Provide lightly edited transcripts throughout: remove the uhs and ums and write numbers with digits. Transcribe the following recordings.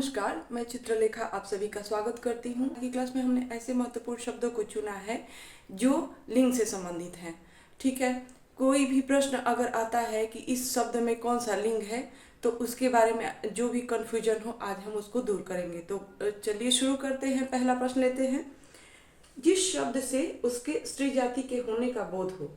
नमस्कार, मैं चित्रलेखा आप सभी का स्वागत करती हूँ। आज की क्लास में हमने ऐसे महत्वपूर्ण शब्दों को चुना है जो लिंग से संबंधित हैं। ठीक है, कोई भी प्रश्न अगर आता है कि इस शब्द में कौन सा लिंग है तो उसके बारे में जो भी कन्फ्यूजन हो आज हम उसको दूर करेंगे। तो चलिए शुरू करते हैं। पहला प्रश्न लेते हैं। जिस शब्द से उसके स्त्री जाति के होने का बोध हो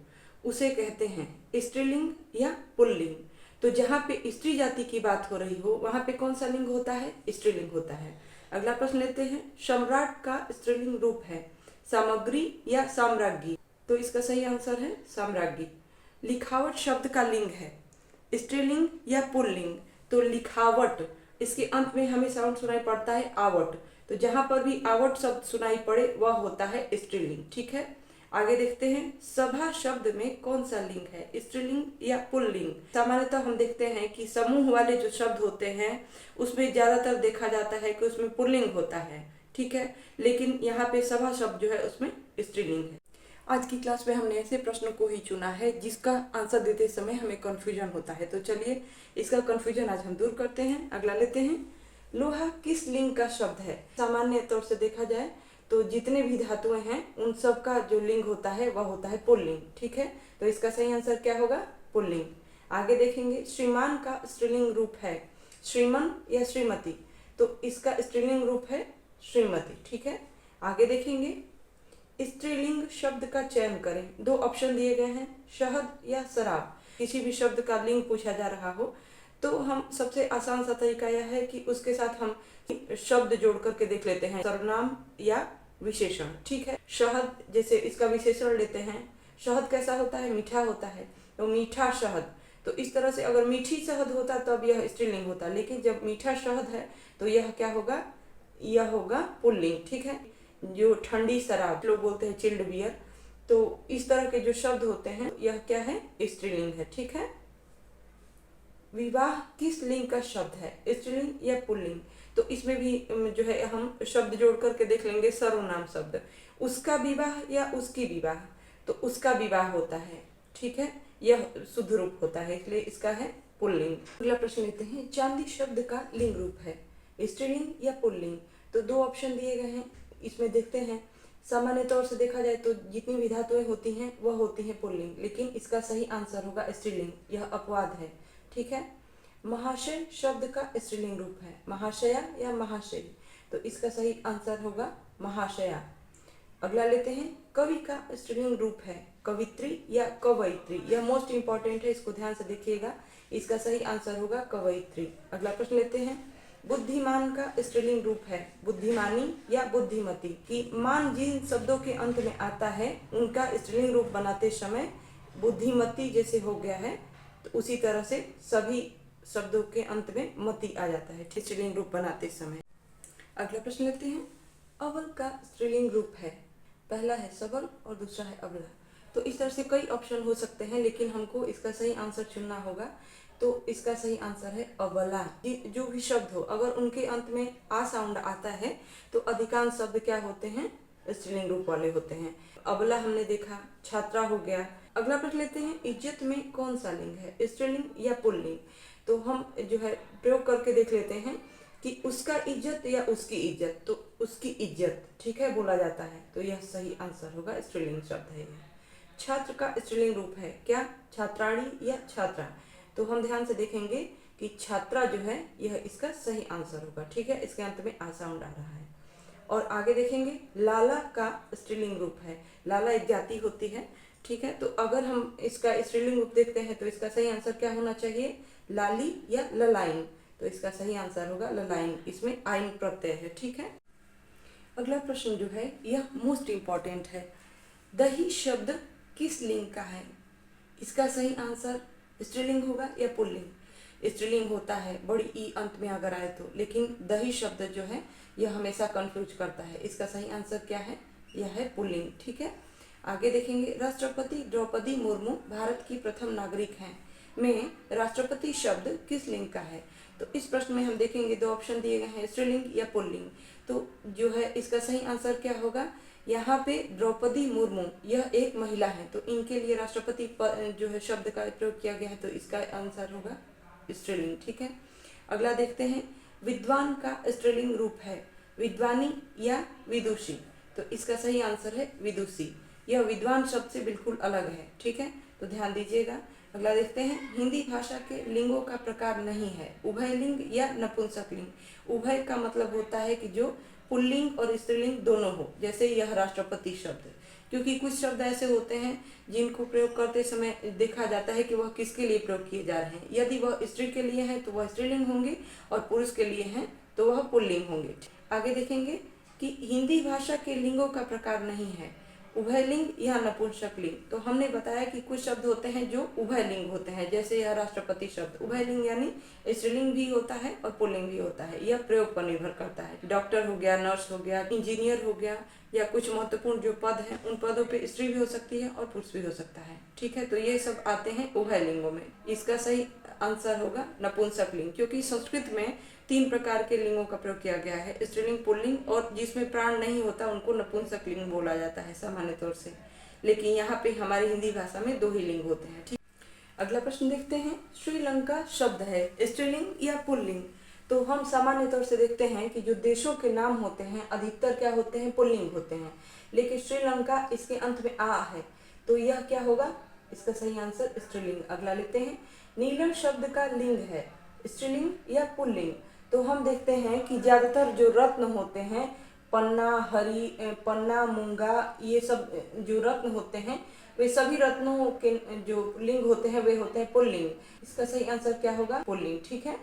उसे कहते हैं स्त्रीलिंग या पुल्लिंग। तो जहाँ पे स्त्री जाति की बात हो रही हो वहाँ पे कौन सा लिंग होता है? स्त्रीलिंग होता है। अगला प्रश्न लेते हैं। सम्राट का स्त्रीलिंग रूप है सामग्री या साम्राज्ञी। तो इसका सही आंसर है साम्राज्ञी। लिखावट शब्द का लिंग है स्त्रीलिंग या पुल्लिंग। तो लिखावट, इसके अंत में हमें साउंड सुनाई पड़ता है आवट। तो जहां पर भी आवट शब्द सुनाई पड़े वह होता है स्त्रीलिंग। ठीक है, आगे देखते हैं। सभा शब्द में कौन सा लिंग है स्त्रीलिंग या पुल्लिंग? सामान्यतः हम देखते हैं कि समूह वाले जो शब्द होते हैं उसमें ज्यादातर देखा जाता है कि उसमें पुल्लिंग होता है। ठीक है, लेकिन यहाँ पे सभा शब्द जो है उसमें स्त्रीलिंग है। आज की क्लास में हमने ऐसे प्रश्न को ही चुना है जिसका आंसर देते समय हमें कंफ्यूजन होता है। तो चलिए इसका कंफ्यूजन आज हम दूर करते हैं। अगला लेते हैं। लोहा किस लिंग का शब्द है? सामान्य तौर से देखा जाए तो जितने भी धातुएं हैं उन सब का जो लिंग होता है वह होता है पुल्लिंग। ठीक है, तो इसका सही आंसर क्या होगा? पुल्लिंग। आगे देखेंगे। श्रीमान का स्त्रीलिंग रूप है श्रीमन या श्रीमती। तो इसका स्त्रीलिंग रूप है श्रीमती। ठीक है, आगे देखेंगे। स्त्रीलिंग शब्द का चयन करें। दो ऑप्शन दिए गए हैं शहद या शराब। किसी भी शब्द का लिंग पूछा जा रहा हो तो हम सबसे आसान सा तरीका यह है कि उसके साथ हम शब्द जोड़ करके देख लेते हैं सर्वनाम या विशेषण। ठीक है, शहद जैसे इसका विशेषण लेते हैं। शहद कैसा होता है? मीठा होता है, तो मीठा शहद। तो इस तरह से अगर मीठी शहद होता तब यह स्त्रीलिंग होता, लेकिन जब मीठा शहद है तो यह क्या होगा? यह होगा पुल्लिंग। ठीक है, जो ठंडी शराब लोग बोलते हैं चिल्ड बियर। तो इस तरह के जो शब्द होते हैं यह क्या है? स्त्रीलिंग है। ठीक है, विवाह किस लिंग का शब्द है स्त्रीलिंग या पुल्लिंग? तो इसमें भी जो है हम शब्द जोड़ करके देख लेंगे। सर्वनाम शब्द, उसका विवाह या उसकी विवाह। तो उसका विवाह होता है। ठीक है, यह शुद्ध रूप होता है, इसलिए इसका है पुल्लिंग। अगला प्रश्न लेते हैं। चांदी शब्द का लिंग रूप है स्त्रीलिंग या पुल्लिंग? तो दो ऑप्शन दिए गए हैं, इसमें देखते हैं। सामान्य तौर से देखा जाए तो जितनी भी धातुएं होती हैं वह होती हैं पुल्लिंग, लेकिन इसका सही आंसर होगा स्त्रीलिंग। यह अपवाद है। ठीक है, महाशय शब्द का स्त्रीलिंग रूप है महाशया या महाशय। तो इसका सही आंसर होगा महाशया। अगला लेते हैं। कवि का स्त्रीलिंग रूप है कवित्री या कवयित्री। यह मोस्ट इंपॉर्टेंट है, इसको ध्यान से देखिएगा। इसका सही आंसर होगा कवयित्री। अगला प्रश्न लेते हैं। बुद्धिमान का स्त्रीलिंग रूप है बुद्धिमानी या बुद्धिमती। कि मान जिन शब्दों के अंत में आता है उनका स्त्रीलिंग रूप बनाते समय बुद्धिमती जैसे हो गया है, तो उसी तरह से सभी शब्दों के अंत में मति आ जाता है स्त्रीलिंग रूप बनाते समय। अगला प्रश्न लेते हैं। अबल का स्त्रीलिंग रूप है, पहला है सबल और दूसरा है अबला। तो इस तरह से कई ऑप्शन हो सकते हैं, लेकिन हमको इसका सही आंसर चुनना होगा। तो इसका सही आंसर है अबला। जो भी शब्द हो अगर उनके अंत में आ साउंड आता है तो अधिकांश शब्द क्या होते हैं? स्त्रीलिंग रूप वाले होते हैं। अबला हमने देखा, छात्रा हो गया। अगला प्रश्न लेते हैं। इज्जत में कौन सा लिंग है स्त्रीलिंग या पुल्लिंग? तो हम जो है प्रयोग करके देख लेते हैं कि उसका इज्जत या उसकी इज्जत। तो उसकी इज्जत ठीक है बोला जाता है, तो यह सही आंसर होगा स्त्रीलिंग शब्द है। छात्र का स्त्रीलिंग रूप है क्या? छात्राणी या छात्रा। तो हम ध्यान से देखेंगे कि छात्रा जो है यह इसका सही आंसर होगा। ठीक है, इसके अंत में आ साउंड आ रहा है। और आगे देखेंगे। लाला का स्त्रीलिंग रूप है लाला एक जाति होती है। ठीक है, तो अगर हम इसका स्त्रीलिंग रूप देखते हैं तो इसका सही आंसर क्या होना चाहिए? लाली या ललाइन। तो इसका सही आंसर होगा ललाइन, इसमें आइन प्रत्यय है। ठीक है, अगला प्रश्न जो है यह मोस्ट इंपॉर्टेंट है। दही शब्द किस लिंग का है? इसका सही आंसर स्त्रीलिंग होगा या पुल्लिंग? स्त्रीलिंग होता है बड़ी ई अंत में अगर आए तो, लेकिन दही शब्द जो है यह हमेशा कंफ्यूज करता है। इसका सही आंसर क्या है? यह है पुल्लिंग। ठीक है, आगे देखेंगे। राष्ट्रपति द्रौपदी मुर्मू भारत की प्रथम नागरिक हैं में राष्ट्रपति शब्द किस लिंग का है? तो इस प्रश्न में हम देखेंगे दो ऑप्शन दिए गए हैं स्त्रीलिंग या पुल्लिंग। तो जो है इसका सही आंसर क्या होगा? यहाँ पे द्रौपदी मुर्मू यह एक महिला है, तो इनके लिए राष्ट्रपति जो है शब्द का प्रयोग किया गया है, तो इसका आंसर होगा स्त्रीलिंग। ठीक है, अगला देखते हैं। विद्वान का स्त्रीलिंग रूप है विद्वानी या विदुषी। तो इसका सही आंसर है विदुषी। यह विद्वान शब्द से बिल्कुल अलग है। ठीक है, तो ध्यान दीजिएगा। अगला देखते हैं, हिंदी भाषा के लिंगों का प्रकार नहीं है उभयलिंग या नपुंसकलिंग। उभय का मतलब होता है कि जो पुल्लिंग और स्त्रीलिंग दोनों हो, जैसे यह राष्ट्रपति शब्द। क्योंकि कुछ शब्द ऐसे होते हैं जिनको प्रयोग करते समय देखा जाता है कि वह किसके लिए प्रयोग किए जा रहे हैं। यदि वह स्त्री के लिए है तो वह स्त्रीलिंग होंगे और पुरुष के लिए हैं तो वह पुल्लिंग होंगे। आगे देखेंगे कि हिंदी भाषा के लिंगों का प्रकार नहीं है उभयलिंग या नपुंसकलिंग। तो हमने बताया कि कुछ शब्द होते हैं जो उभयलिंग होते हैं, जैसे यह राष्ट्रपति शब्द उभयलिंग यानी स्त्रीलिंग भी होता है और पुल्लिंग भी होता है। यह प्रयोग पर निर्भर करता है। डॉक्टर हो गया, नर्स हो गया, इंजीनियर हो गया, या कुछ महत्वपूर्ण जो पद हैं उन पदों पे स्त्री भी हो सकती है और पुरुष भी हो सकता है। ठीक है, तो ये सब आते हैं उभयलिंगों में। इसका सही आंसर होगा नपुंसकलिंग, क्योंकि संस्कृत में 3 प्रकार के लिंगों का प्रयोग किया गया है, स्त्रीलिंग, पुल्लिंग, और जिसमें प्राण नहीं होता उनको नपुंसकलिंग बोला जाता है सामान्य तौर से। लेकिन यहाँ पे हमारी हिंदी भाषा में 2 ही लिंग होते हैं। ठीक, अगला प्रश्न देखते हैं, श्रीलंका शब्द है स्त्रीलिंग या पुल्लिंग। तो हम सामान्य तौर से देखते हैं कि जो देशों के नाम होते हैं अधिकतर क्या होते हैं, पुल्लिंग होते हैं। लेकिन श्रीलंका इसके अंत में आ है, तो यह क्या होगा, इसका सही आंसर स्त्रीलिंग। अगला लेते हैं, नीलम शब्द का लिंग है स्त्रीलिंग या पुल्लिंग। तो हम देखते हैं कि ज्यादातर जो रत्न होते हैं, पन्ना, हरी, पन्ना, मूंगा, ये सब जो रत्न होते हैं वे सभी रत्नों के जो लिंग होते हैं वे होते हैं पुल्लिंग। इसका सही आंसर क्या होगा, पुल्लिंग। ठीक है,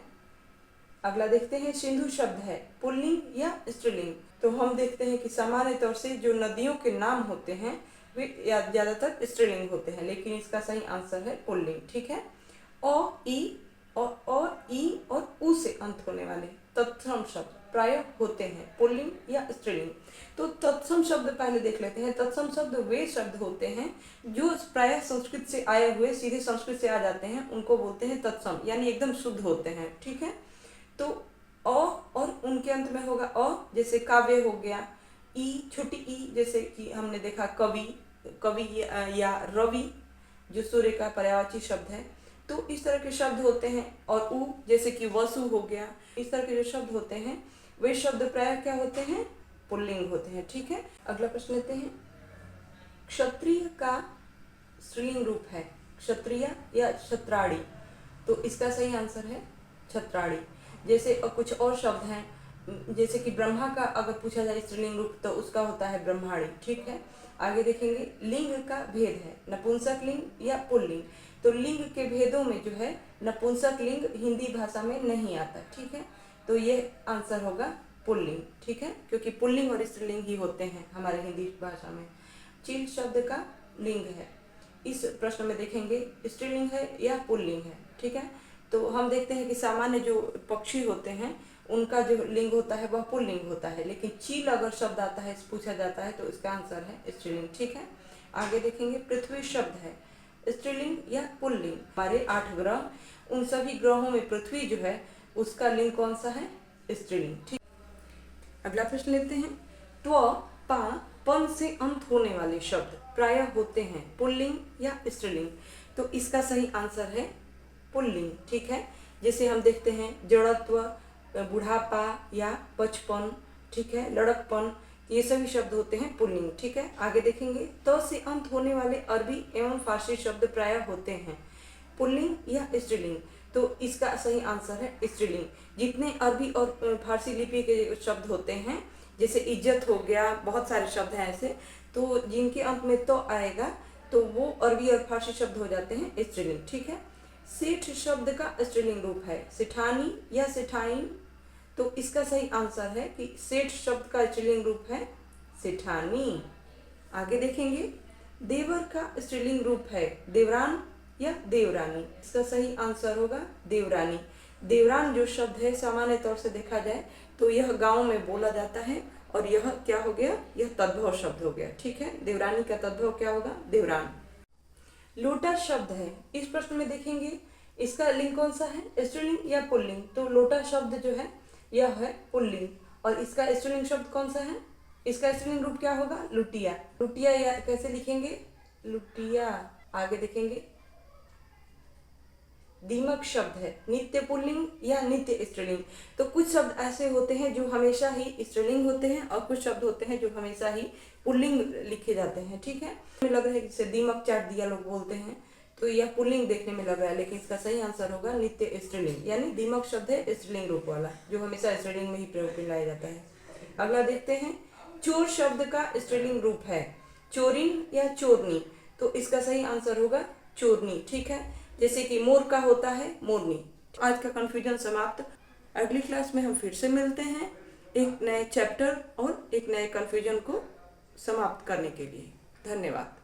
अगला देखते हैं, सिंधु शब्द है पुल्लिंग या स्त्रीलिंग। तो हम देखते हैं कि सामान्य तौर से जो नदियों के नाम होते हैं वे ज्यादातर स्त्रीलिंग होते हैं, लेकिन इसका सही आंसर है पुल्लिंग। ठीक है, ई और उ से अंत होने वाले तत्सम शब्द प्राय होते हैं पुल्लिंग या स्त्रीलिंग। तो तत्सम शब्द पहले देख लेते हैं। तत्सम शब्द वे शब्द होते हैं जो प्राय संस्कृत से आए हुए सीधे संस्कृत से आ जाते हैं, उनको बोलते हैं तत्सम, यानी एकदम शुद्ध होते हैं। ठीक है, तो अ और उनके अंत में होगा अ, जैसे काव्य हो गया, ई, छोटी ई, जैसे कि हमने देखा कवि, कवि या रवि जो सूर्य का पर्यायवाची शब्द है। तो इस तरह के शब्द होते हैं। और उ, जैसे कि वसु हो गया, इस तरह के जो शब्द होते हैं वे शब्द प्राय क्या होते हैं, पुल्लिंग होते हैं। ठीक है, अगला प्रश्न लेते हैं, क्षत्रिय का स्त्रीलिंग रूप है क्षत्रिय या क्षत्राणी। तो इसका सही आंसर है क्षत्राणी। जैसे कुछ और शब्द हैं, जैसे कि ब्रह्मा का अगर पूछा जाए स्त्रीलिंग रूप तो उसका होता है ब्रह्माणी। ठीक है, आगे देखेंगे, लिंग का भेद है नपुंसक लिंग या पुल्लिंग। तो लिंग के भेदों में जो है नपुंसक लिंग हिंदी भाषा में नहीं आता। ठीक है, तो ये आंसर होगा पुल्लिंग। ठीक है, क्योंकि पुल्लिंग और स्त्रीलिंग ही होते हैं हमारे हिंदी भाषा में। चील शब्द का लिंग है, इस प्रश्न में देखेंगे स्त्रीलिंग है या पुल्लिंग है। ठीक है, तो हम देखते हैं कि सामान्य जो पक्षी होते हैं उनका जो लिंग होता है वह पुल्लिंग होता है, लेकिन चील अगर शब्द आता है पूछा जाता है तो इसका आंसर है स्त्रीलिंग। ठीक है, आगे देखेंगे, पृथ्वी शब्द है स्त्रीलिंग या पुल्लिंग। हमारे 8 ग्रह, उन सभी ग्रहों में पृथ्वी जो है उसका लिंग कौन सा है, स्त्रीलिंग। ठीक, अगला प्रश्न लेते हैं, त्व, पा, पन से अंत होने वाले शब्द प्राय होते हैं पुल्लिंग या स्त्रीलिंग। तो इसका सही आंसर है पुल्लिंग। ठीक है, जैसे हम देखते हैं जड़त्व, बुढ़ापा या बचपन, ठीक है, लड़कपन, ये सभी शब्द होते हैं पुल्लिंग। ठीक है, आगे देखेंगे, त से अंत होने वाले अरबी एवं फारसी शब्द प्राय होते हैं पुल्लिंग या स्त्रीलिंग। तो इसका सही आंसर है स्त्रीलिंग। जितने अरबी और फारसी लिपि के शब्द होते हैं, जैसे इज्जत हो गया, बहुत सारे शब्द हैं ऐसे, तो जिनके अंत में तो आएगा तो वो अरबी और फारसी शब्द हो जाते हैं स्त्रीलिंग। ठीक है, सेठ शब्द का स्त्रीलिंग रूप है सेठानी या सेठाइन। तो इसका सही आंसर है कि सेठ शब्द का स्त्रीलिंग रूप है सेठानी। आगे देखेंगे, देवर का स्त्रीलिंग रूप है देवरान या देवरानी। इसका सही आंसर होगा देवरानी। देवरान जो शब्द है सामान्य तौर से देखा जाए तो यह गांव में बोला जाता है, और यह क्या हो गया, यह तद्भव शब्द हो गया। ठीक है, देवरानी का तद्भव क्या होगा, देवरान। लोटा शब्द है, इस प्रश्न में देखेंगे इसका लिंग कौन सा है, स्त्रीलिंग या पुल्लिंग। तो लोटा शब्द जो है यह है पुल्लिंग, और इसका स्त्रीलिंग शब्द कौन सा है, इसका स्त्रीलिंग रूप क्या होगा, लुटिया। लुटिया या कैसे लिखेंगे, लुटिया। आगे देखेंगे, दीमक शब्द है, नित्य पुल्लिंग या नित्य स्त्रीलिंग। तो कुछ शब्द ऐसे होते हैं जो हमेशा ही स्त्रीलिंग होते हैं और कुछ शब्द होते हैं जो हमेशा ही पुल्लिंग लिखे जाते हैं। ठीक है, मुझे लग रहा है कि जैसे दीमक चाट दिया लोग बोलते हैं, तो यह पुल्लिंग देखने में लग रहा है, लेकिन इसका सही आंसर होगा नित्य स्त्रीलिंग, यानी दीमक शब्द है स्त्रीलिंग रूप वाला, जो हमेशा स्त्रीलिंग में ही प्रयोग में लाया जाता है। अगला देखते हैं, चोर शब्द का स्त्रीलिंग रूप है चोरिन या चोरनी, तो इसका सही आंसर होगा चोरनी। ठीक है, जैसे कि मोर का होता है मोरनी। आज का कंफ्यूजन समाप्त। अगली क्लास में हम फिर से मिलते हैं एक नए चैप्टर और एक नए कंफ्यूजन को समाप्त करने के लिए। धन्यवाद।